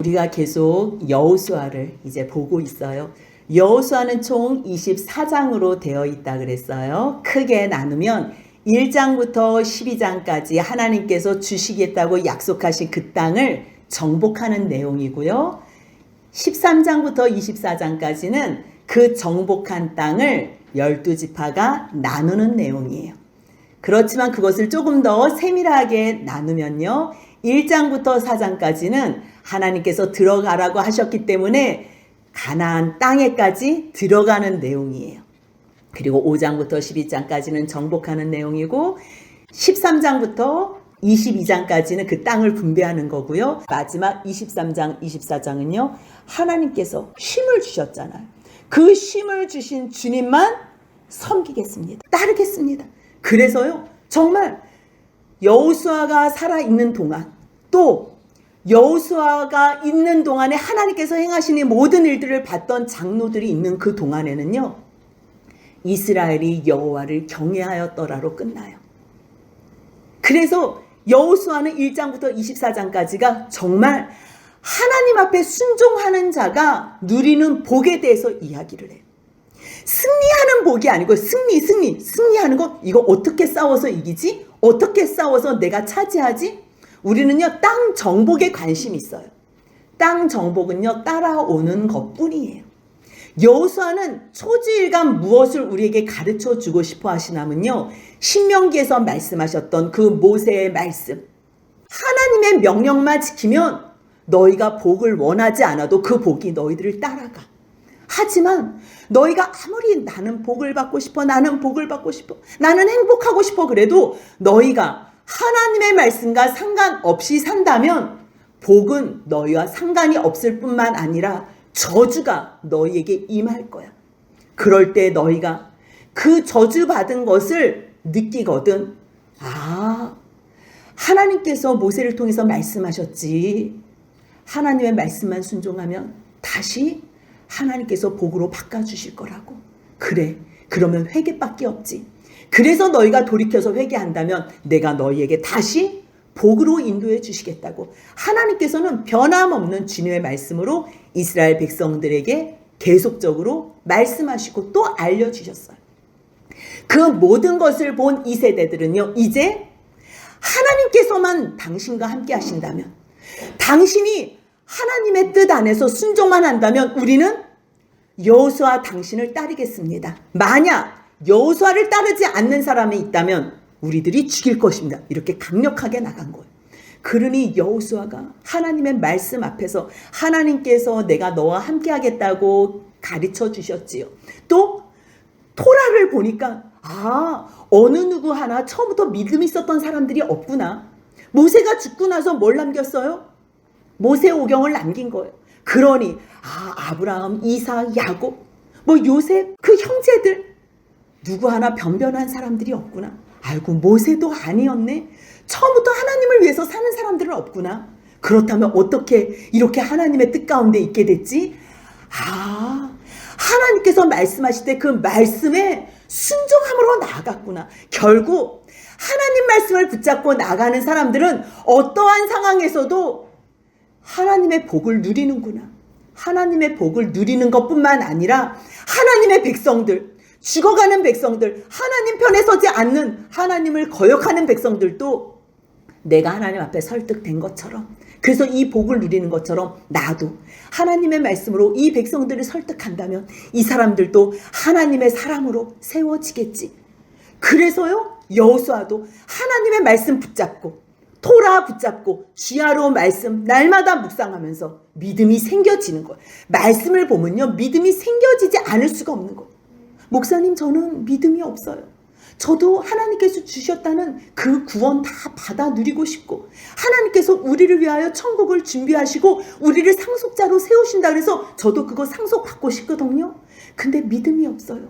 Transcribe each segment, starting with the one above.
우리가 계속 여호수아를 이제 보고 있어요. 여호수아는 총 24장으로 되어 있다 그랬어요. 크게 나누면 1장부터 12장까지 하나님께서 주시겠다고 약속하신 그 땅을 정복하는 내용이고요. 13장부터 24장까지는 그 정복한 땅을 12지파가 나누는 내용이에요. 그렇지만 그것을 조금 더 세밀하게 나누면요. 1장부터 4장까지는 하나님께서 들어가라고 하셨기 때문에 가나안 땅에까지 들어가는 내용이에요. 그리고 5장부터 12장까지는 정복하는 내용이고 13장부터 22장까지는 그 땅을 분배하는 거고요. 마지막 23장, 24장은요. 하나님께서 쉼을 주셨잖아요. 그 쉼을 주신 주님만 섬기겠습니다. 따르겠습니다. 그래서요. 정말 여호수아가 살아있는 동안 또 여호수아가 있는 동안에 하나님께서 행하시는 모든 일들을 봤던 장로들이 있는 그 동안에는요. 이스라엘이 여호와를 경외하였더라로 끝나요. 그래서 여호수아는 1장부터 24장까지가 정말 하나님 앞에 순종하는 자가 누리는 복에 대해서 이야기를 해요. 승리하는 복이 아니고 승리하는 거 이거 어떻게 싸워서 이기지? 어떻게 싸워서 내가 차지하지? 우리는요 땅 정복에 관심이 있어요. 땅 정복은요 따라오는 것뿐이에요. 여호수아는 초지일간 무엇을 우리에게 가르쳐 주고 싶어 하시냐면요. 신명기에서 말씀하셨던 그 모세의 말씀. 하나님의 명령만 지키면 너희가 복을 원하지 않아도 그 복이 너희들을 따라가. 하지만 너희가 아무리 나는 복을 받고 싶어, 나는 행복하고 싶어 그래도 너희가 하나님의 말씀과 상관없이 산다면 복은 너희와 상관이 없을 뿐만 아니라 저주가 너희에게 임할 거야. 그럴 때 너희가 그 저주받은 것을 느끼거든. 아, 하나님께서 모세를 통해서 말씀하셨지. 하나님의 말씀만 순종하면 다시 하나님께서 복으로 바꿔주실 거라고. 그래, 그러면 회개밖에 없지. 그래서 너희가 돌이켜서 회개한다면 내가 너희에게 다시 복으로 인도해 주시겠다고. 하나님께서는 변함없는 주님의 말씀으로 이스라엘 백성들에게 계속적으로 말씀하시고 또 알려주셨어요. 그 모든 것을 본 이 세대들은요. 이제 하나님께서만 당신과 함께 하신다면, 당신이 하나님의 뜻 안에서 순종만 한다면 우리는 여호수아 당신을 따르겠습니다. 만약 여호수아를 따르지 않는 사람이 있다면 우리들이 죽일 것입니다. 이렇게 강력하게 나간 거예요. 그러니 여호수아가 하나님의 말씀 앞에서 하나님께서 내가 너와 함께 하겠다고 가르쳐 주셨지요. 또 토라를 보니까 어느 누구 하나 처음부터 믿음이 있었던 사람들이 없구나. 모세가 죽고 나서 뭘 남겼어요? 모세 오경을 남긴 거예요. 그러니 아브라함, 이삭, 야곱, 요셉 그 형제들 누구 하나 변변한 사람들이 없구나. 아이고 모세도 아니었네. 처음부터 하나님을 위해서 사는 사람들은 없구나. 그렇다면 어떻게 이렇게 하나님의 뜻 가운데 있게 됐지? 하나님께서 말씀하실 때 그 말씀에 순종함으로 나아갔구나. 결국 하나님 말씀을 붙잡고 나가는 사람들은 어떠한 상황에서도 하나님의 복을 누리는구나. 하나님의 복을 누리는 것뿐만 아니라 하나님의 백성들, 죽어가는 백성들, 하나님 편에 서지 않는 하나님을 거역하는 백성들도 내가 하나님 앞에 설득된 것처럼, 그래서 이 복을 누리는 것처럼 나도 하나님의 말씀으로 이 백성들을 설득한다면 이 사람들도 하나님의 사람으로 세워지겠지. 그래서요 여호수아도 하나님의 말씀 붙잡고 토라 붙잡고 주야로 말씀 날마다 묵상하면서 믿음이 생겨지는 거예요. 말씀을 보면요 믿음이 생겨지지 않을 수가 없는 거예요. 목사님 저는 믿음이 없어요. 저도 하나님께서 주셨다는 그 구원 다 받아 누리고 싶고 하나님께서 우리를 위하여 천국을 준비하시고 우리를 상속자로 세우신다 그래서 저도 그거 상속받고 싶거든요. 근데 믿음이 없어요.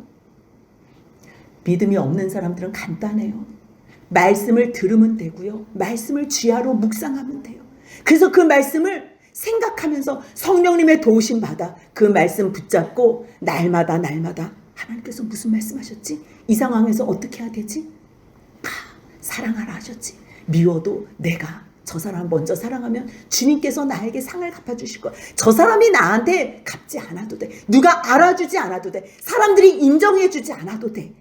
믿음이 없는 사람들은 간단해요. 말씀을 들으면 되고요. 말씀을 주야로 묵상하면 돼요. 그래서 그 말씀을 생각하면서 성령님의 도우심 받아 그 말씀 붙잡고 날마다 하나님께서 무슨 말씀하셨지? 이 상황에서 어떻게 해야 되지? 사랑하라 하셨지. 미워도 내가 저 사람 먼저 사랑하면 주님께서 나에게 상을 갚아주실 거야. 저 사람이 나한테 갚지 않아도 돼. 누가 알아주지 않아도 돼. 사람들이 인정해주지 않아도 돼.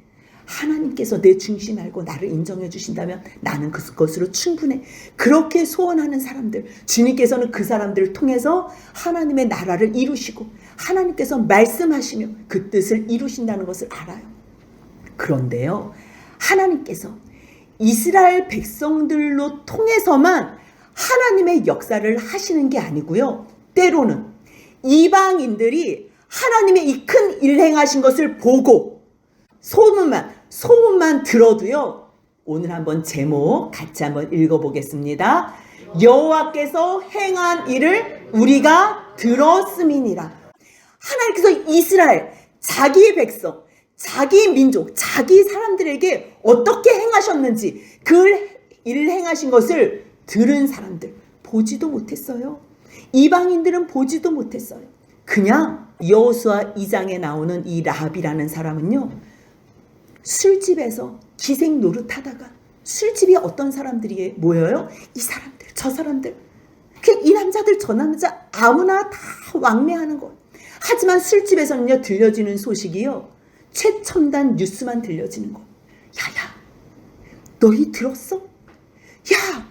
하나님께서 내 중심 알고 나를 인정해 주신다면 나는 그것으로 충분해. 그렇게 소원하는 사람들, 주님께서는 그 사람들을 통해서 하나님의 나라를 이루시고 하나님께서 말씀하시며 그 뜻을 이루신다는 것을 알아요. 그런데요, 하나님께서 이스라엘 백성들로 통해서만 하나님의 역사를 하시는 게 아니고요, 때로는 이방인들이 하나님의 이 큰 일 행하신 것을 보고 소문만 들어도요, 오늘 한번 제목 같이 한번 읽어보겠습니다. 여호와께서 행한 일을 우리가 들었음이니라. 하나님께서 이스라엘, 자기 백성, 자기 민족, 자기 사람들에게 어떻게 행하셨는지 그 일을 행하신 것을 들은 사람들, 보지도 못했어요. 이방인들은 보지도 못했어요. 그냥 여호수아 2장에 나오는 이 라합이라는 사람은요, 술집에서 기생 노릇하다가, 술집이 어떤 사람들이 모여요? 이 사람들, 저 사람들, 이 남자들 저 남자 아무나 다 왕래하는 거. 하지만 술집에서는요, 들려지는 소식이요, 최첨단 뉴스만 들려지는 거. 야야, 너희 들었어? 야,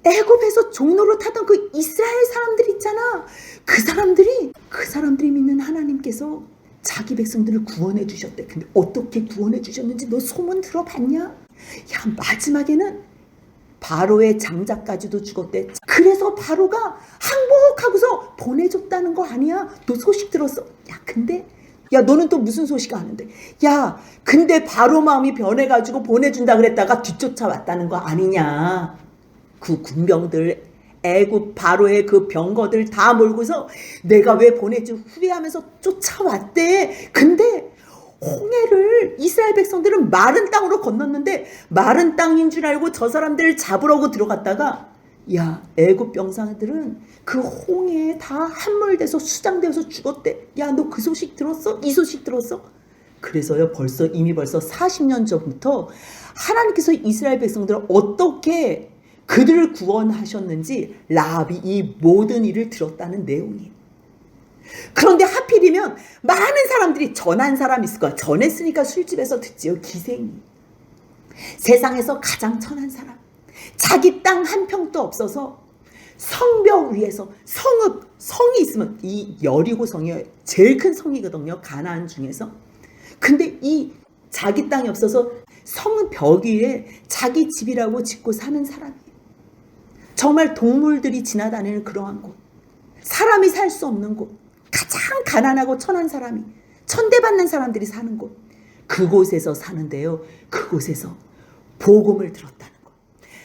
애굽에서 종노릇하던 그 이스라엘 사람들 있잖아. 그 사람들이 믿는 하나님께서 자기 백성들을 구원해 주셨대. 근데 어떻게 구원해 주셨는지 너 소문 들어봤냐? 야, 마지막에는 바로의 장자까지도 죽었대. 그래서 바로가 항복하고서 보내줬다는 거 아니야? 너 소식 들었어? 야, 너는 또 무슨 소식 아는데? 야, 근데 바로 마음이 변해가지고 보내준다 그랬다가 뒤쫓아왔다는 거 아니냐? 그 군병들, 애굽 바로의 그 병거들 다 몰고서 내가 왜 보내지 후회하면서 쫓아왔대. 근데 홍해를 이스라엘 백성들은 마른 땅으로 건넜는데 마른 땅인 줄 알고 저 사람들을 잡으려고 들어갔다가, 야, 애굽 병사들은 그 홍해에 다 함몰돼서 수장되어서 죽었대. 야, 너 그 소식 들었어? 이 소식 들었어? 그래서요, 이미 벌써 40년 전부터 하나님께서 이스라엘 백성들을 어떻게 그들을 구원하셨는지 라합이 이 모든 일을 들었다는 내용이에요. 그런데 하필이면 많은 사람들이 전한 사람이 있을 거야. 전했으니까 술집에서 듣지요. 기생이. 세상에서 가장 천한 사람. 자기 땅 한 평도 없어서 성벽 위에서 성이 있으면, 이 여리고 성이 제일 큰 성이거든요, 가나안 중에서. 근데 이 자기 땅이 없어서 성벽 위에 자기 집이라고 짓고 사는 사람이에요. 정말 동물들이 지나다니는 그러한 곳, 사람이 살 수 없는 곳, 가장 가난하고 천한 사람이, 천대받는 사람들이 사는 곳, 그곳에서 사는데요, 그곳에서 복음을 들었다는 것.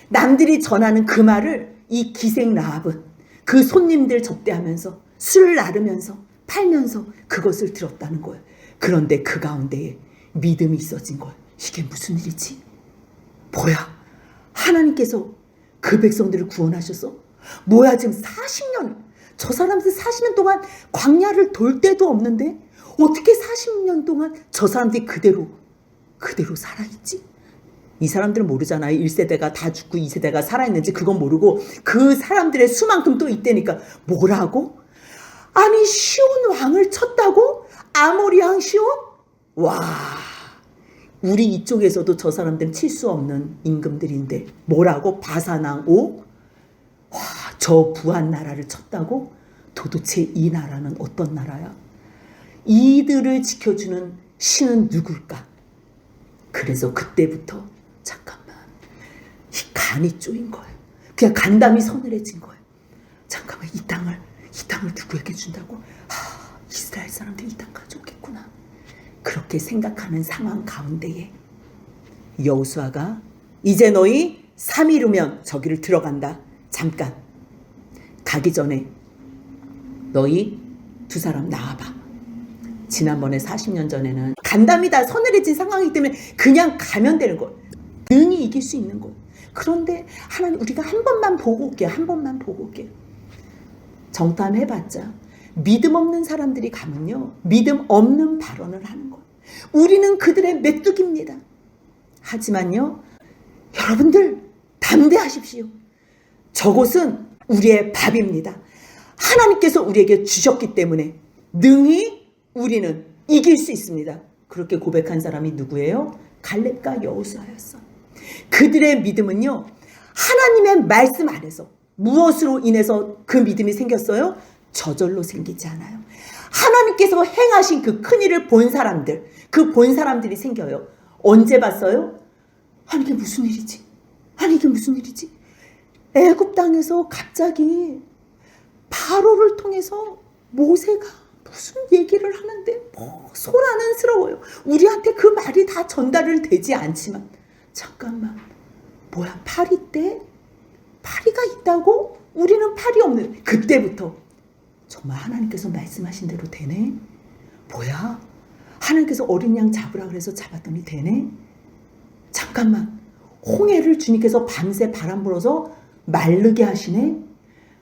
남들이 전하는 그 말을 이 기생 라합은 그 손님들 접대하면서 술을 나르면서 팔면서 그것을 들었다는 거예요. 그런데 그 가운데에 믿음이 있어진 거예요. 이게 무슨 일이지? 뭐야? 하나님께서 그 백성들을 구원하셨어? 뭐야, 지금 40년, 저 사람들 40년 동안 광야를 돌 데도 없는데 어떻게 40년 동안 저 사람들이 그대로 살아있지? 이 사람들은 모르잖아요. 1세대가 다 죽고 2세대가 살아있는지 그건 모르고 그 사람들의 수만큼 또 있다니까. 뭐라고? 아니, 시온 왕을 쳤다고? 아모리 왕 시온? 와, 우리 이쪽에서도 저 사람들은 칠 수 없는 임금들인데 뭐라고? 바산왕 옥? 와, 저 부한 나라를 쳤다고? 도대체 이 나라는 어떤 나라야? 이들을 지켜주는 신은 누굴까? 그래서 그때부터 잠깐만, 이 간이 쪼인 거예요. 그냥 간담이 서늘해진 거예요. 잠깐만, 이 땅을 누구에게 준다고? 이스라엘 사람들이 이 땅 가져오겠구나. 그렇게 생각하는 상황 가운데에 여호수아가 이제 너희 3일 후면 저기를 들어간다. 잠깐 가기 전에 너희 두 사람 나와봐. 지난번에 40년 전에는 간담이 다 서늘해진 상황이기 때문에 그냥 가면 되는 거예요. 능히 이길 수 있는 거예요. 그런데 하나님, 우리가 한 번만 보고 올게요. 한 번만 보고 올게요. 정탐해봤자 믿음 없는 사람들이 가면요, 믿음 없는 발언을 하는 거예요. 우리는 그들의 메뚜기입니다. 하지만요, 여러분들 담대하십시오. 저것은 우리의 밥입니다. 하나님께서 우리에게 주셨기 때문에 능히 우리는 이길 수 있습니다. 그렇게 고백한 사람이 누구예요? 갈렙과 여호수아였어. 그들의 믿음은요, 하나님의 말씀 안에서 무엇으로 인해서 그 믿음이 생겼어요? 저절로 생기지 않아요. 하나님께서 행하신 그 큰일을 본 사람들, 그 본 사람들이 생겨요. 언제 봤어요? 아니 이게 무슨 일이지? 아니 이게 무슨 일이지? 애굽 땅에서 갑자기 바로를 통해서 모세가 무슨 얘기를 하는데 소란스러워요. 우리한테 그 말이 다 전달을 되지 않지만 잠깐만, 뭐야, 파리 때? 파리가 있다고? 우리는 팔이 없는. 그때부터 정말 하나님께서 말씀하신 대로 되네? 뭐야, 하나님께서 어린 양 잡으라 그래서 잡았더니 되네? 잠깐만, 홍해를 주님께서 밤새 바람 불어서 마르게 하시네?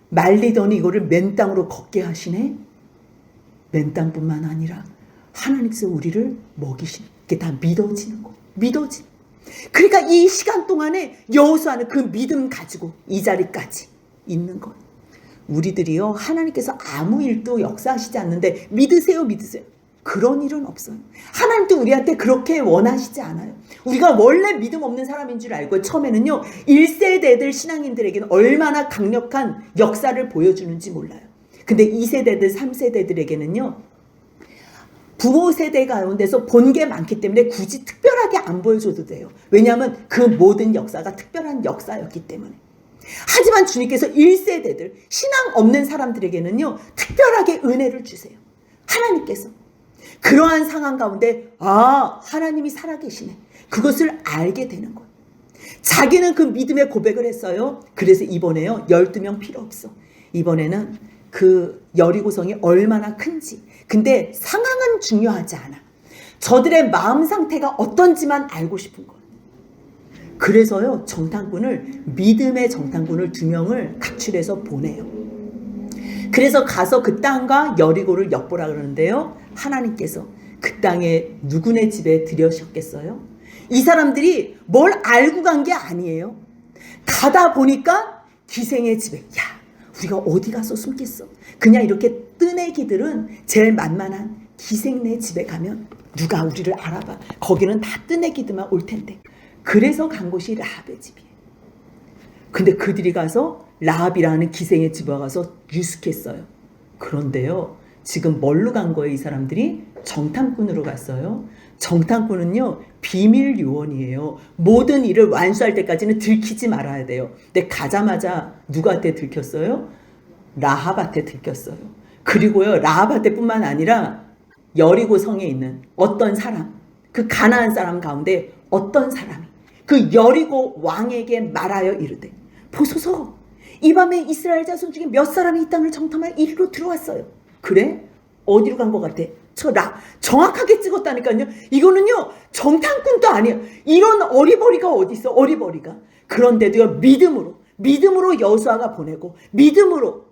말리더니 이거를 맨 땅으로 걷게 하시네? 맨 땅뿐만 아니라 하나님께서 우리를 먹이시는 게 다 믿어지는 거예요. 믿어지는. 그러니까 이 시간 동안에 여호수아는 그 믿음 가지고 이 자리까지 있는 거예요. 우리들이요, 하나님께서 아무 일도 역사하시지 않는데 믿으세요, 믿으세요. 그런 일은 없어요. 하나님도 우리한테 그렇게 원하시지 않아요. 우리가 원래 믿음 없는 사람인 줄 알고 처음에는요, 1세대들 신앙인들에게는 얼마나 강력한 역사를 보여주는지 몰라요. 근데 2세대들, 3세대들에게는요, 부모 세대 가운데서 본 게 많기 때문에 굳이 특별하게 안 보여줘도 돼요. 왜냐하면 그 모든 역사가 특별한 역사였기 때문에. 하지만 주님께서 1세대들, 신앙 없는 사람들에게는요, 특별하게 은혜를 주세요. 하나님께서. 그러한 상황 가운데 하나님이 살아계시네, 그것을 알게 되는 거예요. 자기는 그 믿음의 고백을 했어요. 그래서 이번에요, 12명 필요 없어. 이번에는 그 여리고성이 얼마나 큰지, 근데 상황은 중요하지 않아. 저들의 마음 상태가 어떤지만 알고 싶은 거예요. 그래서요, 정탐꾼을, 믿음의 정탐꾼을 2명을 각출해서 보내요. 그래서 가서 그 땅과 여리고를 엿보라 그러는데요, 하나님께서 그 땅에 누구네 집에 들여셨겠어요? 이 사람들이 뭘 알고 간 게 아니에요. 가다 보니까 기생의 집에, 우리가 어디 가서 숨겠어? 그냥 이렇게 뜨내기들은 제일 만만한 기생네 집에 가면 누가 우리를 알아봐. 거기는 다 뜨내기들만 올 텐데. 그래서 간 곳이 라합의 집이에요. 근데 그들이 가서 라합이라는 기생의 집에 가서 유숙했어요. 그런데요, 지금 뭘로 간 거예요? 이 사람들이 정탐꾼으로 갔어요. 정탐꾼은요, 비밀 요원이에요. 모든 일을 완수할 때까지는 들키지 말아야 돼요. 근데 가자마자 누구한테 들켰어요? 라합한테 들켰어요. 그리고요, 라합한테 뿐만 아니라 여리고 성에 있는 어떤 사람, 그 가나안 사람 가운데 어떤 사람이 그 여리고 왕에게 말하여 이르되, 보소서, 이 밤에 이스라엘 자손 중에 몇 사람이 이 땅을 정탐할 이리로 들어왔어요. 그래? 어디로 간 것 같아? 정확하게 찍었다니까요. 이거는요, 정탐꾼도 아니에요. 이런 어리버리가 어디 있어, 어리버리가. 그런데도요, 믿음으로 여호수아가 보내고, 믿음으로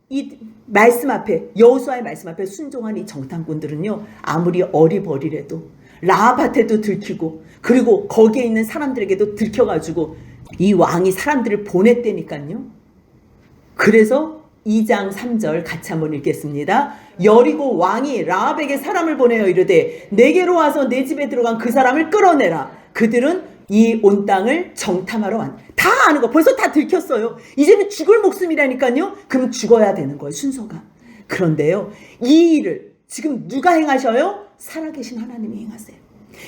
이 말씀 앞에, 여호수아의 말씀 앞에 순종한 이 정탐꾼들은요, 아무리 어리버리래도 라합한테도 들키고, 그리고 거기에 있는 사람들에게도 들켜가지고 이 왕이 사람들을 보냈다니까요. 그래서 2장 3절 같이 한번 읽겠습니다. 여리고 왕이 라합에게 사람을 보내어 이르되, 내게로 와서 내 집에 들어간 그 사람을 끌어내라. 그들은 이 온 땅을 정탐하러 다 아는 거, 벌써 다 들켰어요. 이제는 죽을 목숨이라니까요. 그럼 죽어야 되는 거예요, 순서가. 그런데요, 이 일을 지금 누가 행하셔요? 살아계신 하나님이 행하세요.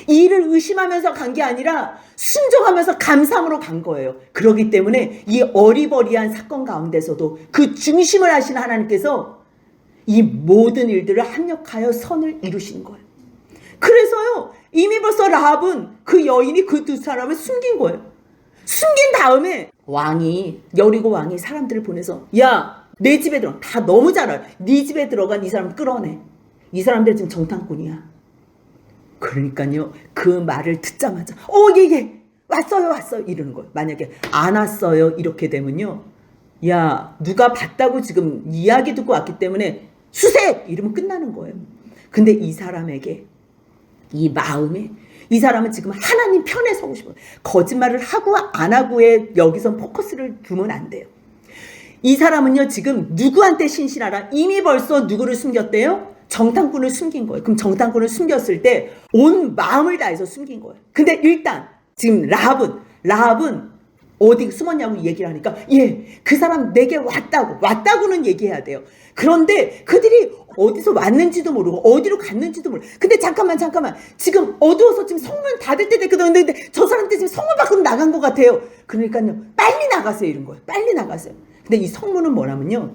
이 일을 의심하면서 간 게 아니라 순종하면서 감사함으로 간 거예요. 그렇기 때문에 이 어리버리한 사건 가운데서도 그 중심을 하시는 하나님께서 이 모든 일들을 합력하여 선을 이루시는 거예요. 그래서요, 이미 벌써 라합은, 그 여인이 그 2 사람을 숨긴 거예요. 숨긴 다음에 여리고 왕이 사람들을 보내서, 야, 내 집에 들어, 다 너무 잘 알아. 네 집에 들어간 이 사람 끌어내. 이 사람들 지금 정탐꾼이야. 그러니까요, 그 말을 듣자마자 예, 왔어요 이러는 거예요. 만약에 안 왔어요 이렇게 되면요, 야, 누가 봤다고 지금 이야기 듣고 왔기 때문에 수색 이러면 끝나는 거예요. 근데 이 사람에게, 이 마음에, 이 사람은 지금 하나님 편에 서고 싶어요. 거짓말을 하고 안 하고에 여기서 포커스를 두면 안 돼요. 이 사람은요 지금 누구한테 신실하라? 이미 벌써 누구를 숨겼대요? 정탐꾼을 숨긴 거예요. 그럼 정탐꾼을 숨겼을 때 온 마음을 다해서 숨긴 거예요. 근데 일단 지금 라합은 어디 숨었냐고 얘기를 하니까 그 사람 내게 왔다고는 얘기해야 돼요. 그런데 그들이 어디서 왔는지도 모르고 어디로 갔는지도 모르고, 근데 잠깐만 지금 어두워서 지금 성문 닫을 때 됐거든. 근데 저 사람들 지금 성문 밖으로 나간 것 같아요. 그러니까요 빨리 나가세요 이런 거예요. 빨리 나가세요. 근데 이 성문은 뭐냐면요,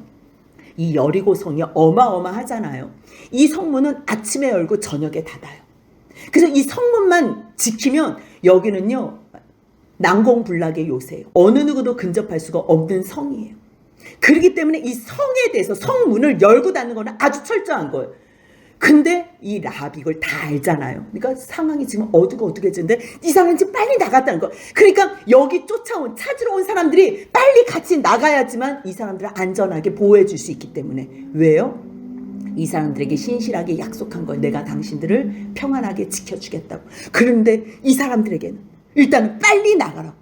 이 여리고 성이 어마어마하잖아요. 이 성문은 아침에 열고 저녁에 닫아요. 그래서 이 성문만 지키면 여기는요 난공불락의 요새예요. 어느 누구도 근접할 수가 없는 성이에요. 그렇기 때문에 이 성에 대해서 성문을 열고 닫는 거는 아주 철저한 거예요. 근데 이 라합이 이걸 다 알잖아요. 그러니까 상황이 지금 어둑어둑해지는데 이 사람은 지금 빨리 나갔다는 거예요. 그러니까 여기 찾으러 온 사람들이 빨리 같이 나가야지만 이 사람들을 안전하게 보호해 줄 수 있기 때문에. 왜요? 이 사람들에게 신실하게 약속한 거예요. 내가 당신들을 평안하게 지켜주겠다고. 그런데 이 사람들에게는 일단은 빨리 나가라.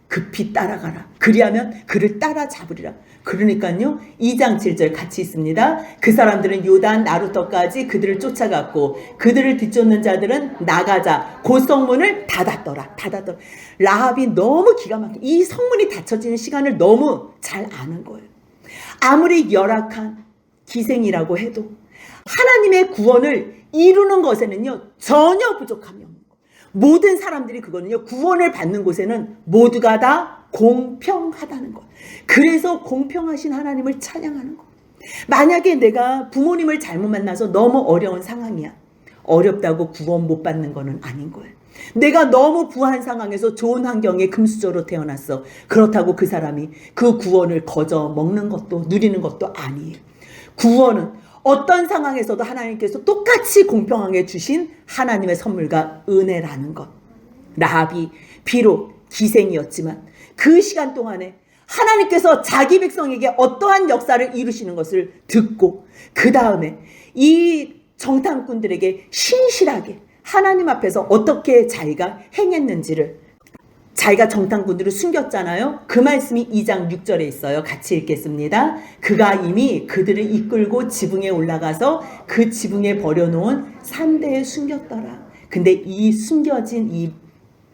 급히 따라가라. 그리하면 그를 따라잡으리라. 그러니까요 2장 7절 같이 있습니다. 그 사람들은 요단 나루터까지 그들을 쫓아갔고 그들을 뒤쫓는 자들은 나가자 곧 성문을 닫았더라. 라합이 너무 기가 막혀. 이 성문이 닫혀지는 시간을 너무 잘 아는 거예요. 아무리 열악한 기생이라고 해도 하나님의 구원을 이루는 것에는요 전혀 부족함이 없는 거예요. 모든 사람들이 그거는요 구원을 받는 곳에는 모두가 다 공평하다는 거예요. 그래서 공평하신 하나님을 찬양하는 거예요. 만약에 내가 부모님을 잘못 만나서 너무 어려운 상황이야. 어렵다고 구원 못 받는 거는 아닌 거예요. 내가 너무 부한 상황에서 좋은 환경에 금수저로 태어났어. 그렇다고 그 사람이 그 구원을 거저 먹는 것도 누리는 것도 아니에요. 구원은 어떤 상황에서도 하나님께서 똑같이 공평하게 주신 하나님의 선물과 은혜라는 것. 라합이 비록 기생이었지만 그 시간 동안에 하나님께서 자기 백성에게 어떠한 역사를 이루시는 것을 듣고 그 다음에 이 정탐꾼들에게 신실하게 하나님 앞에서 어떻게 자기가 행했는지를, 자기가 정탐꾼들을 숨겼잖아요. 그 말씀이 2장 6절에 있어요. 같이 읽겠습니다. 그가 이미 그들을 이끌고 지붕에 올라가서 그 지붕에 버려놓은 산대에 숨겼더라. 근데 이 숨겨진 이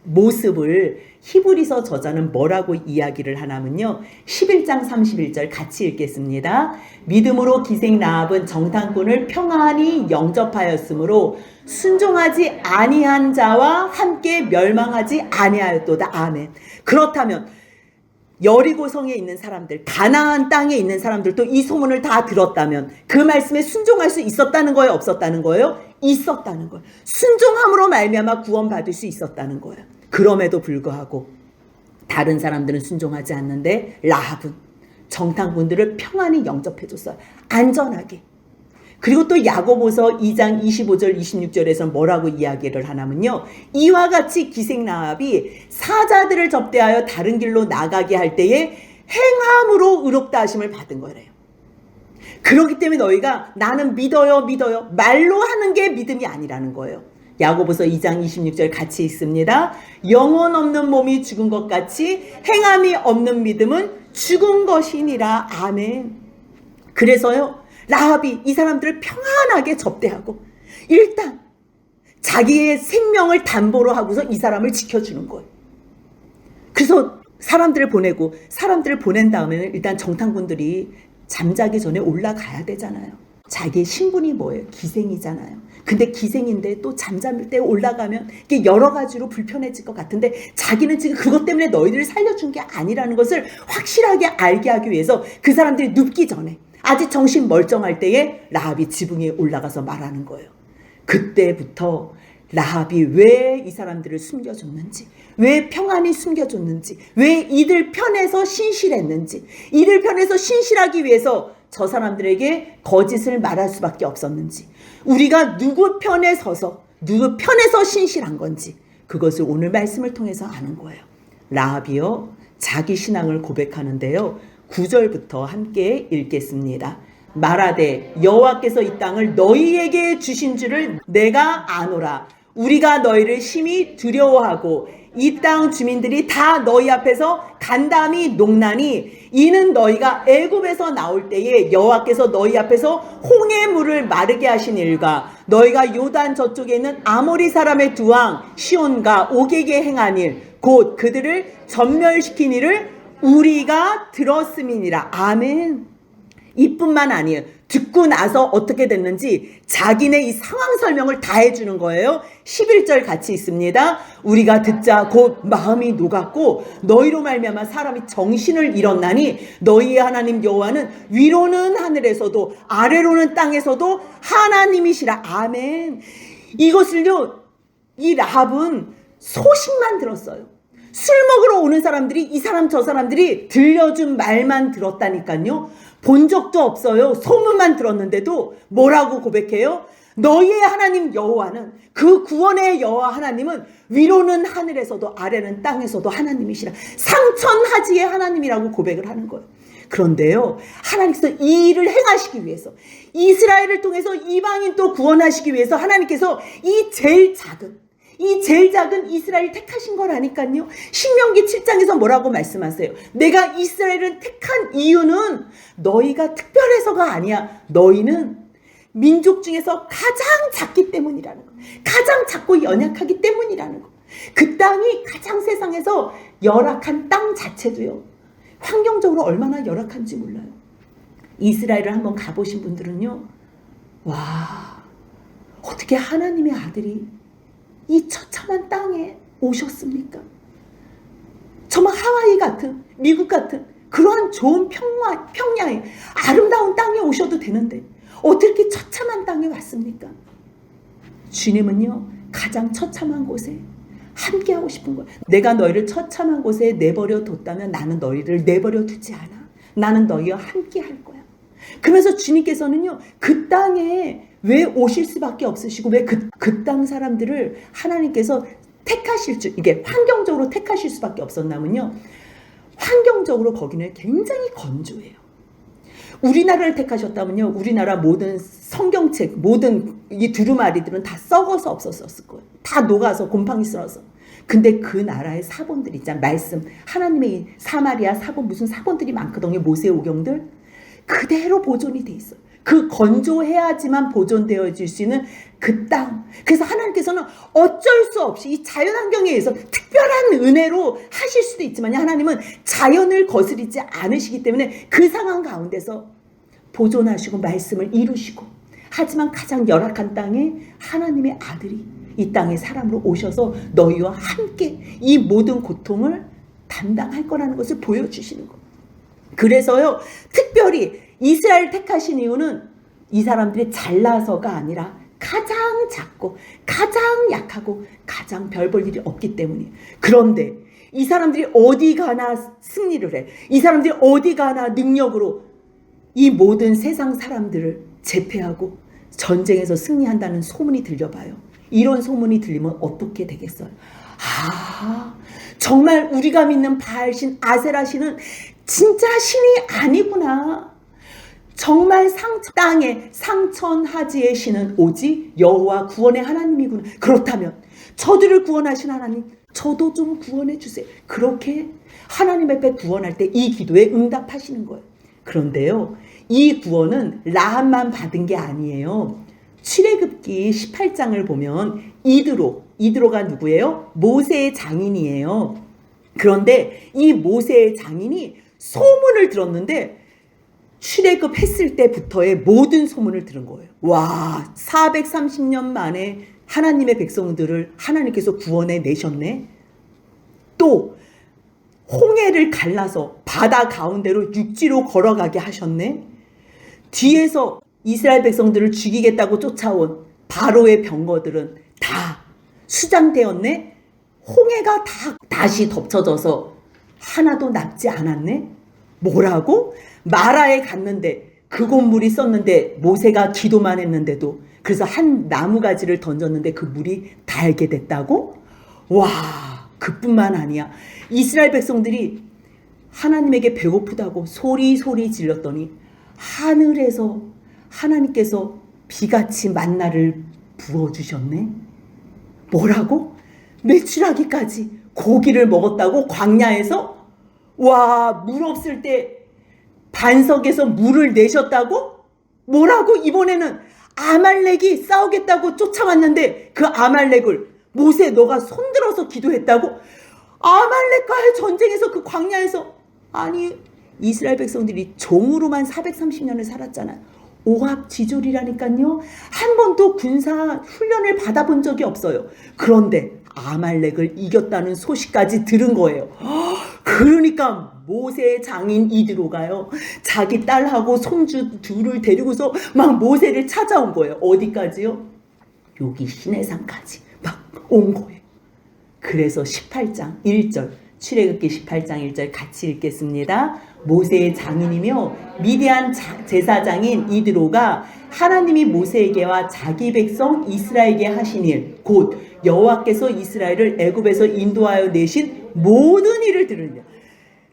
모습을 히브리서 저자는 뭐라고 이야기를 하냐면요 11장 31절 같이 읽겠습니다. 믿음으로 기생 라합은 정탐꾼을 평안히 영접하였으므로 순종하지 아니한 자와 함께 멸망하지 아니하였도다. 아멘. 그렇다면 여리고성에 있는 사람들, 가나안 땅에 있는 사람들도 이 소문을 다 들었다면 그 말씀에 순종할 수 있었다는 거예요? 없었다는 거예요? 있었다는 거예요. 순종함으로 말미암아 구원받을 수 있었다는 거예요. 그럼에도 불구하고 다른 사람들은 순종하지 않는데 라합은 정탐꾼들을 평안히 영접해줬어요. 안전하게. 그리고 또 야고보서 2장 25절 26절에서 뭐라고 이야기를 하냐면요 이와 같이 기생 라합이 사자들을 접대하여 다른 길로 나가게 할 때에 행함으로 의롭다 하심을 받은 거래요. 그렇기 때문에 너희가 나는 믿어요 말로 하는 게 믿음이 아니라는 거예요. 야고보서 2장 26절 같이 읽습니다. 영혼 없는 몸이 죽은 것 같이 행함이 없는 믿음은 죽은 것이니라. 아멘. 그래서요 라합이 이 사람들을 평안하게 접대하고 일단 자기의 생명을 담보로 하고서 이 사람을 지켜주는 거예요. 그래서 사람들을 보낸 다음에는 일단 정탐꾼들이 잠자기 전에 올라가야 되잖아요. 자기의 신분이 뭐예요? 기생이잖아요. 근데 기생인데 또 잠잘 때 올라가면 이게 여러 가지로 불편해질 것 같은데 자기는 지금 그것 때문에 너희들을 살려준 게 아니라는 것을 확실하게 알게 하기 위해서 그 사람들이 눕기 전에 아직 정신 멀쩡할 때에 라합이 지붕에 올라가서 말하는 거예요. 그때부터 라합이 왜 이 사람들을 숨겨줬는지, 왜 평안히 숨겨줬는지, 왜 이들 편에서 신실했는지, 이들 편에서 신실하기 위해서 저 사람들에게 거짓을 말할 수밖에 없었는지, 우리가 누구 편에 서서 신실한 건지 그것을 오늘 말씀을 통해서 아는 거예요. 라합이요 자기 신앙을 고백하는데요 9절부터 함께 읽겠습니다. 말하되 여호와께서 이 땅을 너희에게 주신 줄을 내가 아노라. 우리가 너희를 심히 두려워하고 이 땅 주민들이 다 너희 앞에서 간담이 녹나니 이는 너희가 애굽에서 나올 때에 여호와께서 너희 앞에서 홍해 물을 마르게 하신 일과 너희가 요단 저쪽에 있는 아모리 사람의 두 왕 시온과 옥에게 행한 일 곧 그들을 전멸시킨 일을 우리가 들었음이니라. 아멘. 이뿐만 아니에요. 듣고 나서 어떻게 됐는지 자기네 이 상황 설명을 다 해주는 거예요. 11절 같이 있습니다. 우리가 듣자 곧 마음이 녹았고 너희로 말미암아 사람이 정신을 잃었나니 너희의 하나님 여호와는 위로는 하늘에서도 아래로는 땅에서도 하나님이시라. 아멘. 이것을요, 이 라합은 소식만 들었어요. 술 먹으러 오는 사람들이 이 사람 저 사람들이 들려준 말만 들었다니까요. 본 적도 없어요. 소문만 들었는데도 뭐라고 고백해요? 너희의 하나님 여호와는, 그 구원의 여호와 하나님은 위로는 하늘에서도 아래는 땅에서도 하나님이시라. 상천하지의 하나님이라고 고백을 하는 거예요. 그런데요, 하나님께서 이 일을 행하시기 위해서, 이스라엘을 통해서 이방인 또 구원하시기 위해서 하나님께서 이 제일 작은 이스라엘 택하신 거라니까요. 신명기 7장에서 뭐라고 말씀하세요? 내가 이스라엘을 택한 이유는 너희가 특별해서가 아니야. 너희는 민족 중에서 가장 작기 때문이라는 거. 가장 작고 연약하기 때문이라는 거. 그 땅이 가장 세상에서 열악한 땅 자체도요, 환경적으로 얼마나 열악한지 몰라요. 이스라엘을 한번 가보신 분들은요, 와, 어떻게 하나님의 아들이 이 처참한 땅에 오셨습니까? 정말 하와이 같은, 미국 같은 그러한 좋은 평야에 아름다운 땅에 오셔도 되는데 어떻게 처참한 땅에 왔습니까? 주님은요, 가장 처참한 곳에 함께 하고 싶은 거예요. 내가 너희를 처참한 곳에 내버려 뒀다면 나는 너희를 내버려 두지 않아. 나는 너희와 함께 할 거야. 그러면서 주님께서는요, 그 땅에 왜 오실 수밖에 없으시고 왜 그 땅 사람들을 하나님께서 이게 환경적으로 택하실 수밖에 없었냐면요, 환경적으로 거기는 굉장히 건조해요. 우리나라를 택하셨다면요, 우리나라 모든 성경책, 모든 이 두루마리들은 다 썩어서 없었을 거예요. 다 녹아서 곰팡이 쓸어서. 근데 그 나라의 사본들 있잖아, 말씀, 하나님의 사마리아 사본, 무슨 사본들이 많거든요. 모세오경들 그대로 보존이 돼 있어요. 그 건조해야지만 보존되어질 수 있는 그 땅. 그래서 하나님께서는 어쩔 수 없이 이 자연환경에 의해서 특별한 은혜로 하실 수도 있지만, 하나님은 자연을 거스르지 않으시기 때문에 그 상황 가운데서 보존하시고 말씀을 이루시고, 하지만 가장 열악한 땅에 하나님의 아들이 이 땅에 사람으로 오셔서 너희와 함께 이 모든 고통을 담당할 거라는 것을 보여주시는 거예요. 그래서요, 특별히 이스라엘 택하신 이유는 이 사람들이 잘나서가 아니라 가장 작고 가장 약하고 가장 별 볼 일이 없기 때문이에요. 그런데 이 사람들이 어디 가나 승리를 해. 이 사람들이 어디 가나 능력으로 이 모든 세상 사람들을 제패하고 전쟁에서 승리한다는 소문이 들려봐요. 이런 소문이 들리면 어떻게 되겠어요? 아, 정말 우리가 믿는 바알신, 아세라신은 진짜 신이 아니구나. 정말 땅에 상천하지의 신은 오직 여호와 구원의 하나님이구나. 그렇다면 저들을 구원하신 하나님, 저도 좀 구원해 주세요. 그렇게 하나님 앞에 구원할 때 이 기도에 응답하시는 거예요. 그런데요, 이 구원은 라합만 받은 게 아니에요. 출애굽기 18장을 보면 이드로가 누구예요? 모세의 장인이에요. 그런데 이 모세의 장인이 소문을 들었는데 출애굽했을 때부터의 모든 소문을 들은 거예요. 와, 430년 만에 하나님의 백성들을 하나님께서 구원해 내셨네. 또 홍해를 갈라서 바다 가운데로 육지로 걸어가게 하셨네. 뒤에서 이스라엘 백성들을 죽이겠다고 쫓아온 바로의 병거들은 다 수장되었네. 홍해가 다 다시 덮쳐져서 하나도 남지 않았네. 뭐라고? 마라에 갔는데 그곳 물이 썼는데 모세가 기도만 했는데도, 그래서 한 나무가지를 던졌는데 그 물이 달게 됐다고? 와, 그뿐만 아니야. 이스라엘 백성들이 하나님에게 배고프다고 소리 질렀더니 하늘에서 하나님께서 비같이 만나를 부어주셨네. 뭐라고? 메추라기까지 고기를 먹었다고? 광야에서? 와, 물 없을 때 반석에서 물을 내셨다고? 뭐라고? 이번에는 아말렉이 싸우겠다고 쫓아왔는데 그 아말렉을 모세 너가 손들어서 기도했다고? 아말렉과의 전쟁에서 그 광야에서, 아니 이스라엘 백성들이 종으로만 430년을 살았잖아요. 오합지졸이라니까요. 한 번도 군사 훈련을 받아본 적이 없어요. 그런데 아말렉을 이겼다는 소식까지 들은 거예요. 그러니까 모세의 장인 이드로가요, 자기 딸하고 손주 둘을 데리고서 막 모세를 찾아온 거예요. 어디까지요? 여기 시내산까지 막 온 거예요. 그래서 18장 1절, 출애굽기 18장 1절 같이 읽겠습니다. 모세의 장인이며 미디안 제사장인 이드로가 하나님이 모세에게와 자기 백성 이스라엘에게 하신 일, 곧 여호와께서 이스라엘을 애굽에서 인도하여 내신 모든 일을 들으냐.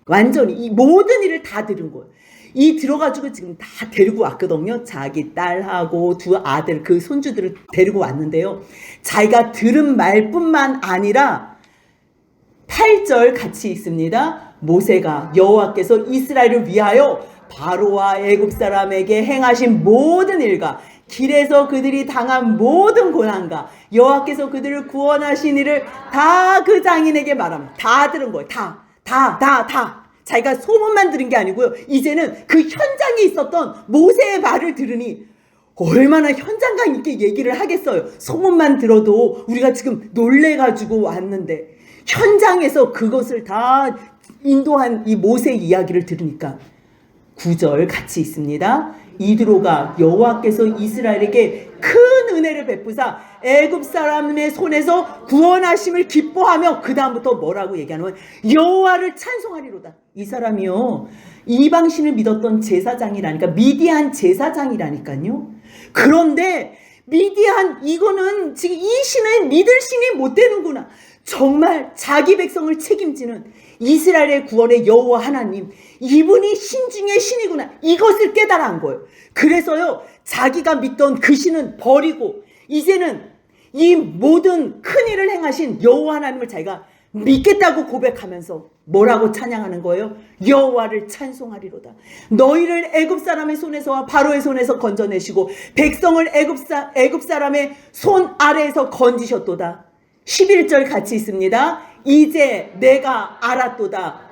완전히 이 모든 일을 다 들은 거예요. 이 들어가지고 지금 다 데리고 왔거든요. 자기 딸하고 두 아들, 그 손주들을 데리고 왔는데요. 자기가 들은 말뿐만 아니라 8절 같이 있습니다. 모세가 여호와께서 이스라엘을 위하여 바로와 애굽 사람에게 행하신 모든 일과 길에서 그들이 당한 모든 고난과 여호와께서 그들을 구원하신 일을 다 그 장인에게 말합니다. 다 들은 거예요. 다. 자기가 소문만 들은 게 아니고요. 이제는 그 현장에 있었던 모세의 말을 들으니 얼마나 현장감 있게 얘기를 하겠어요. 소문만 들어도 우리가 지금 놀래가지고 왔는데 현장에서 그것을 다 인도한 이 모세의 이야기를 들으니까 9절 같이 있습니다. 이드로가 여호와께서 이스라엘에게 큰 은혜를 베푸사 애굽 사람의 손에서 구원하심을 기뻐하며, 그 다음부터 뭐라고 얘기하냐면 여호와를 찬송하리로다. 이 사람이요, 이방신을 믿었던 제사장이라니까, 미디안 제사장이라니까요. 그런데 미디안, 이거는 지금 이 신을 믿을 신이 못 되는구나. 정말 자기 백성을 책임지는 이스라엘의 구원의 여호와 하나님, 이분이 신 중에 신이구나. 이것을 깨달은 거예요. 그래서요, 자기가 믿던 그 신은 버리고 이제는 이 모든 큰 일을 행하신 여호와 하나님을 자기가 믿겠다고 고백하면서 뭐라고 찬양하는 거예요? 여호와를 찬송하리로다. 너희를 애굽 사람의 손에서와 바로의 손에서 건져내시고 백성을 애굽 사람의 손 아래에서 건지셨도다. 11절 같이 있습니다. 이제 내가 알았도다.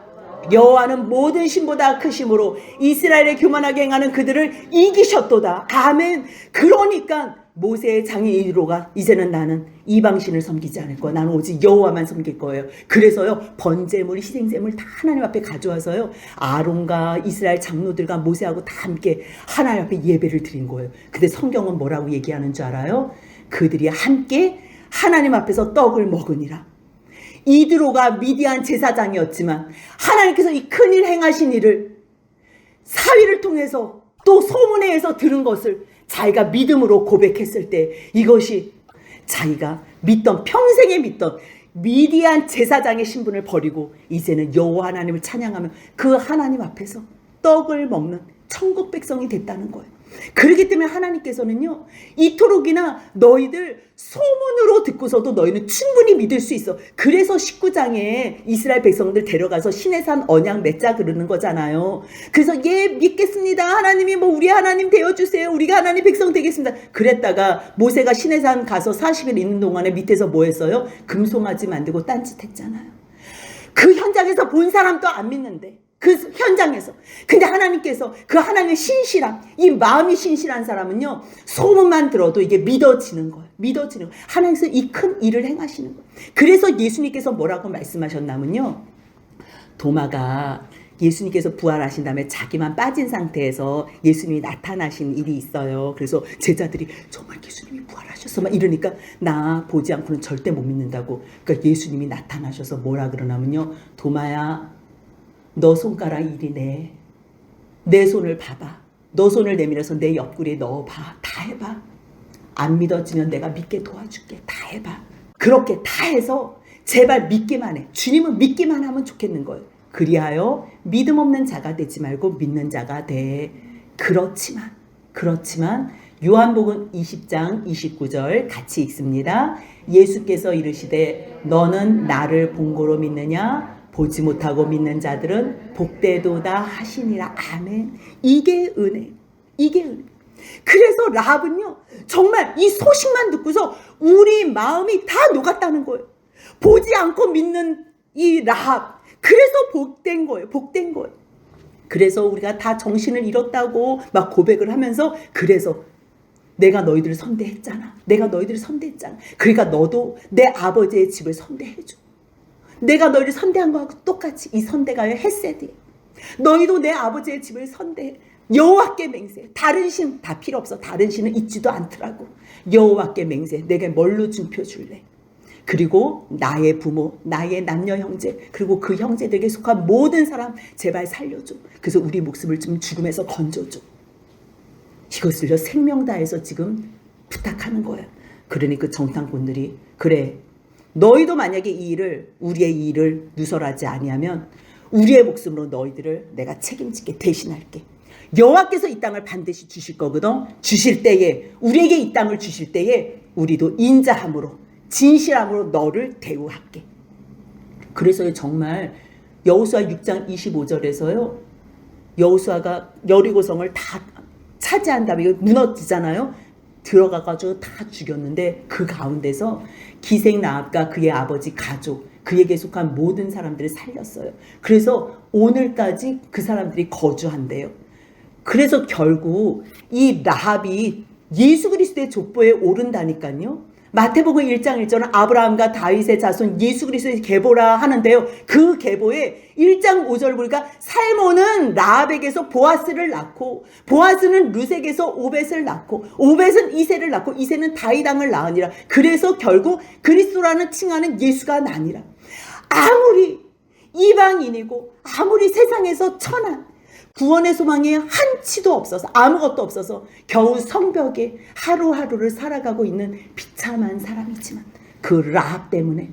여호와는 모든 신보다 크심으로 이스라엘의 교만하게 행하는 그들을 이기셨도다. 아멘. 그러니까 모세의 장인 이드로가 이제는 나는 이방신을 섬기지 않을 거야. 나는 오직 여호와만 섬길 거예요. 그래서요, 번제물, 희생제물 다 하나님 앞에 가져와서요, 아론과 이스라엘 장로들과 모세하고 다 함께 하나님 앞에 예배를 드린 거예요. 근데 성경은 뭐라고 얘기하는 줄 알아요? 그들이 함께 하나님 앞에서 떡을 먹으니라. 이드로가 미디안 제사장이었지만 하나님께서 이 큰일 행하신 일을 사위를 통해서 또 소문에 의해서 들은 것을 자기가 믿음으로 고백했을 때, 이것이 자기가 믿던, 평생에 믿던 미디안 제사장의 신분을 버리고 이제는 여호와 하나님을 찬양하며 그 하나님 앞에서 떡을 먹는 천국 백성이 됐다는 거예요. 그렇기 때문에 하나님께서는요, 이토록이나 너희들 소문으로 듣고서도 너희는 충분히 믿을 수 있어. 그래서 19장에 이스라엘 백성들 데려가서 시내산 언약 맺자 그러는 거잖아요. 그래서 예, 믿겠습니다. 하나님이 뭐 우리 하나님 되어주세요. 우리가 하나님 백성 되겠습니다. 그랬다가 모세가 시내산 가서 40일 있는 동안에 밑에서 뭐 했어요? 금송아지 만들고 딴짓 했잖아요. 그 현장에서 본 사람도 안 믿는데, 그 현장에서. 근데 하나님께서 그 하나님의 신실함, 이 마음이 신실한 사람은요, 소문만 들어도 이게 믿어지는 거예요. 믿어지는 거예요. 하나님께서 이 큰 일을 행하시는 거예요. 그래서 예수님께서 뭐라고 말씀하셨냐면요, 도마가 예수님께서 부활하신 다음에 자기만 빠진 상태에서 예수님이 나타나신 일이 있어요. 그래서 제자들이 정말 예수님이 부활하셨어 막 이러니까 나 보지 않고는 절대 못 믿는다고. 그러니까 예수님이 나타나셔서 뭐라 그러냐면요, 도마야, 너 손가락 이리네. 내 손을 봐봐. 너 손을 내밀어서 내 옆구리에 넣어봐. 다 해봐. 안 믿어지면 내가 믿게 도와줄게. 다 해봐. 그렇게 다 해서 제발 믿기만 해. 주님은 믿기만 하면 좋겠는 거예요. 그리하여 믿음 없는 자가 되지 말고 믿는 자가 돼. 그렇지만 요한복음 20장 29절 같이 읽습니다. 예수께서 이르시되 너는 나를 본고로 믿느냐? 보지 못하고 믿는 자들은 복되도다 하시니라. 아멘. 이게 은혜. 이게 은혜. 그래서 라합은요, 정말 이 소식만 듣고서 우리 마음이 다 녹았다는 거예요. 보지 않고 믿는 이 라합. 그래서 복된 거예요. 복된 거예요. 그래서 우리가 다 정신을 잃었다고 막 고백을 하면서, 그래서 내가 너희들을 선대했잖아. 내가 너희들을 선대했잖아. 그러니까 너도 내 아버지의 집을 선대해줘. 내가 너희를 선대한 거하고 똑같이 이 선대가요 헤세드예요. 너희도 내 아버지의 집을 선대해. 여호와께 맹세. 다른 신 다 필요 없어. 다른 신은 있지도 않더라고. 여호와께 맹세. 내게 뭘로 증표 줄래? 그리고 나의 부모, 나의 남녀 형제, 그리고 그 형제들에게 속한 모든 사람 제발 살려줘. 그래서 우리 목숨을 좀 죽음에서 건져줘. 이것을요 생명 다해서 지금 부탁하는 거예요. 그러니 그 정탐꾼들이, 그래, 너희도 만약에 이 일을, 우리의 이 일을 누설하지 아니하면 우리의 목숨으로 너희들을 내가 책임지게 대신할게. 여호와께서 이 땅을 반드시 주실 거거든. 주실 때에, 우리에게 이 땅을 주실 때에 우리도 인자함으로, 진실함으로 너를 대우할게. 그래서 정말 여호수아 6장 25절에서요 여호수아가 여리고성을 다 차지한 다음에 이거 무너지잖아요. 들어가가지고 다 죽였는데 그 가운데서 기생 라합과 그의 아버지 가족, 그에게 속한 모든 사람들을 살렸어요. 그래서 오늘까지 그 사람들이 거주한대요. 그래서 결국 이 라합이 예수 그리스도의 족보에 오른다니까요. 마태복음 1장 1절은 아브라함과 다윗의 자손 예수 그리스도의 계보라 하는데요. 그 계보에 1장 5절 보니까 살몬은 라합에게서 보아스를 낳고, 보아스는 룻에게서 오벳을 낳고, 오벳은 이새를 낳고, 이새는 다윗 왕을 낳으니라. 그래서 결국 그리스도라는 칭하는 예수가 나니라. 아무리 이방인이고 아무리 세상에서 천한 구원의 소망이 한치도 없어서, 아무것도 없어서 겨우 성벽에 하루하루를 살아가고 있는 비참한 사람이지만 그 라합 때문에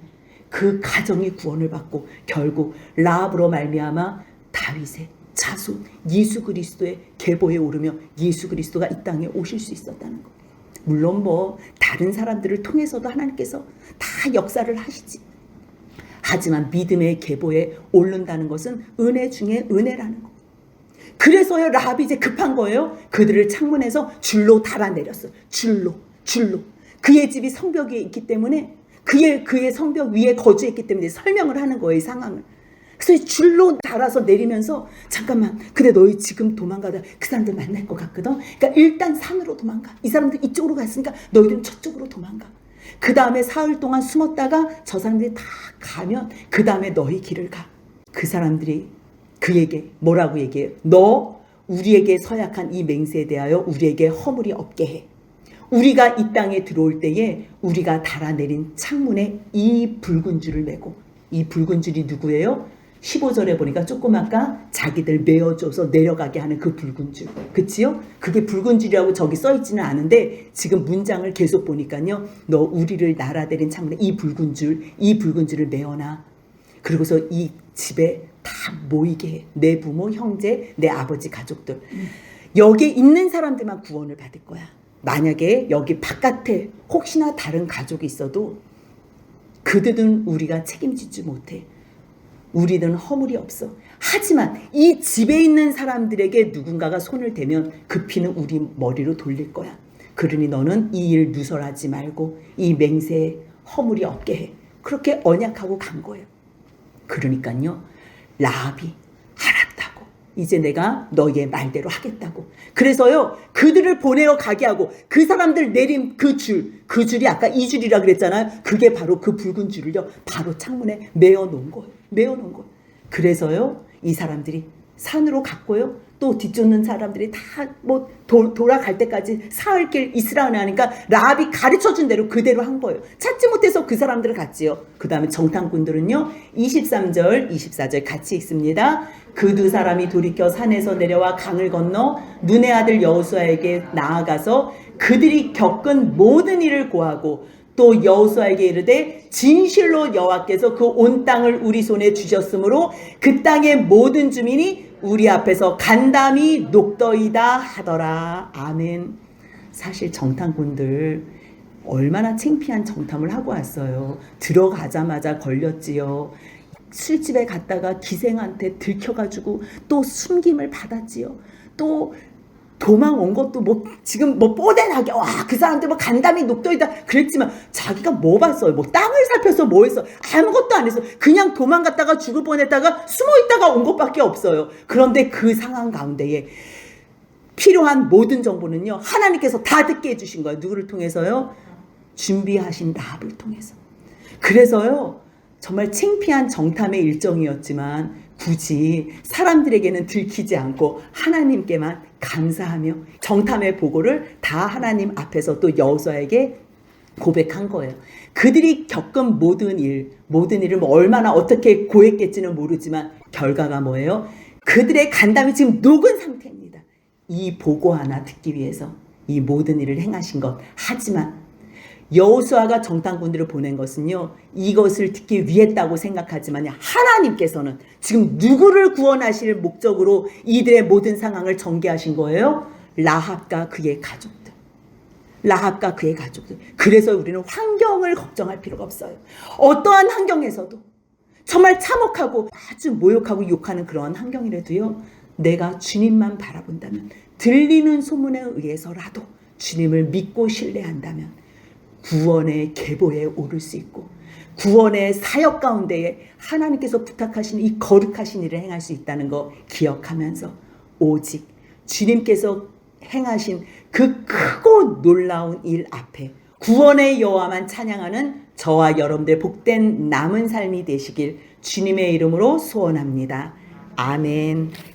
그 가정이 구원을 받고 결국 라합으로 말미암아 다윗의 자손 예수 그리스도의 계보에 오르며 예수 그리스도가 이 땅에 오실 수 있었다는 것. 물론 뭐 다른 사람들을 통해서도 하나님께서 다 역사를 하시지. 하지만 믿음의 계보에 오른다는 것은 은혜 중에 은혜라는 것. 그래서요 라합이 이제 급한 거예요. 그들을 창문에서 줄로 달아내렸어요. 줄로. 그의 집이 성벽 위에 있기 때문에, 그의 성벽 위에 거주했기 때문에 설명을 하는 거예요, 이 상황을. 그래서 줄로 달아서 내리면서, 잠깐만, 근데 너희 지금 도망가다 그 사람들 만날 것 같거든. 그러니까 일단 산으로 도망가. 이 사람들 이쪽으로 갔으니까 너희들은 저쪽으로 도망가. 그 다음에 사흘 동안 숨었다가 저 사람들이 다 가면 그 다음에 너희 길을 가. 그 사람들이 그에게 뭐라고 얘기해요? 너 우리에게 서약한 이 맹세에 대하여 우리에게 허물이 없게 해. 우리가 이 땅에 들어올 때에 우리가 달아내린 창문에 이 붉은 줄을 메고, 이 붉은 줄이 누구예요? 15절에 보니까 조금 아까 자기들 메어줘서 내려가게 하는 그 붉은 줄. 그치요? 그게 붉은 줄이라고 저기 써있지는 않은데 지금 문장을 계속 보니까요. 너 우리를 날아내린 창문에 이 붉은 줄을 메어놔. 그리고서 이 집에 다 모이게 해. 내 부모, 형제, 내 아버지 가족들. 여기에 있는 사람들만 구원을 받을 거야. 만약에 여기 바깥에 혹시나 다른 가족이 있어도 그들은 우리가 책임지지 못해. 우리는 허물이 없어. 하지만 이 집에 있는 사람들에게 누군가가 손을 대면 그 피는 우리 머리로 돌릴 거야. 그러니 너는 이 일 누설하지 말고 이 맹세에 허물이 없게 해. 그렇게 언약하고 간 거예요. 그러니까요, 라합이 알았다고. 이제 내가 너희의 말대로 하겠다고. 그래서요, 그들을 보내어 가게 하고 그 사람들 내린 그 줄이 아까 이 줄이라 그랬잖아요. 그게 바로 그 붉은 줄을요, 바로 창문에 메어 놓은 거예요. 그래서요, 이 사람들이 산으로 갔고요. 또 뒤쫓는 사람들이 다 뭐 돌아갈 때까지 사흘길 있으라 하니까 라합이 가르쳐준 대로 그대로 한 거예요. 찾지 못해서 그 사람들을 갔지요. 그 다음에 정탐꾼들은요 23절 24절 같이 읽습니다. 그 두 사람이 돌이켜 산에서 내려와 강을 건너 눈의 아들 여호수아에게 나아가서 그들이 겪은 모든 일을 고하고 또 여호수아에게 이르되 진실로 여호와께서 그 온 땅을 우리 손에 주셨으므로 그 땅의 모든 주민이 우리 앞에서 간담이 녹더이다 하더라. 아멘. 사실 정탐꾼들 얼마나 창피한 정탐을 하고 왔어요. 들어가자마자 걸렸지요. 술집에 갔다가 기생한테 들켜가지고 또 숨김을 받았지요. 또 도망 온 것도 뭐 지금 뭐 뽀대나게 와 그 사람들 뭐 간담이 녹도이다 그랬지만 자기가 뭐 봤어요? 뭐 땅을 살펴서 뭐 했어? 아무것도 안 했어. 그냥 도망갔다가 죽을 뻔했다가 숨어 있다가 온 것밖에 없어요. 그런데 그 상황 가운데에 필요한 모든 정보는요 하나님께서 다 듣게 해주신 거예요. 누구를 통해서요? 준비하신 라합을 통해서. 그래서요 정말 창피한 정탐의 일정이었지만 굳이 사람들에게는 들키지 않고 하나님께만 감사하며 정탐의 보고를 다 하나님 앞에서 또 여호수아에게 고백한 거예요. 그들이 겪은 모든 일을 뭐 얼마나 어떻게 고했겠지는 모르지만 결과가 뭐예요? 그들의 간담이 지금 녹은 상태입니다. 이 보고 하나 듣기 위해서 이 모든 일을 행하신 것. 하지만 여호수아가 정탐꾼들을 보낸 것은요 이것을 듣기 위했다고 생각하지만 하나님께서는 지금 누구를 구원하실 목적으로 이들의 모든 상황을 전개하신 거예요? 라합과 그의 가족들. 라합과 그의 가족들. 그래서 우리는 환경을 걱정할 필요가 없어요. 어떠한 환경에서도 정말 참혹하고 아주 모욕하고 욕하는 그런 환경이라도요 내가 주님만 바라본다면 들리는 소문에 의해서라도 주님을 믿고 신뢰한다면 구원의 계보에 오를 수 있고 구원의 사역 가운데에 하나님께서 부탁하신 이 거룩하신 일을 행할 수 있다는 거 기억하면서 오직 주님께서 행하신 그 크고 놀라운 일 앞에 구원의 여호와만 찬양하는 저와 여러분들 복된 남은 삶이 되시길 주님의 이름으로 소원합니다. 아멘.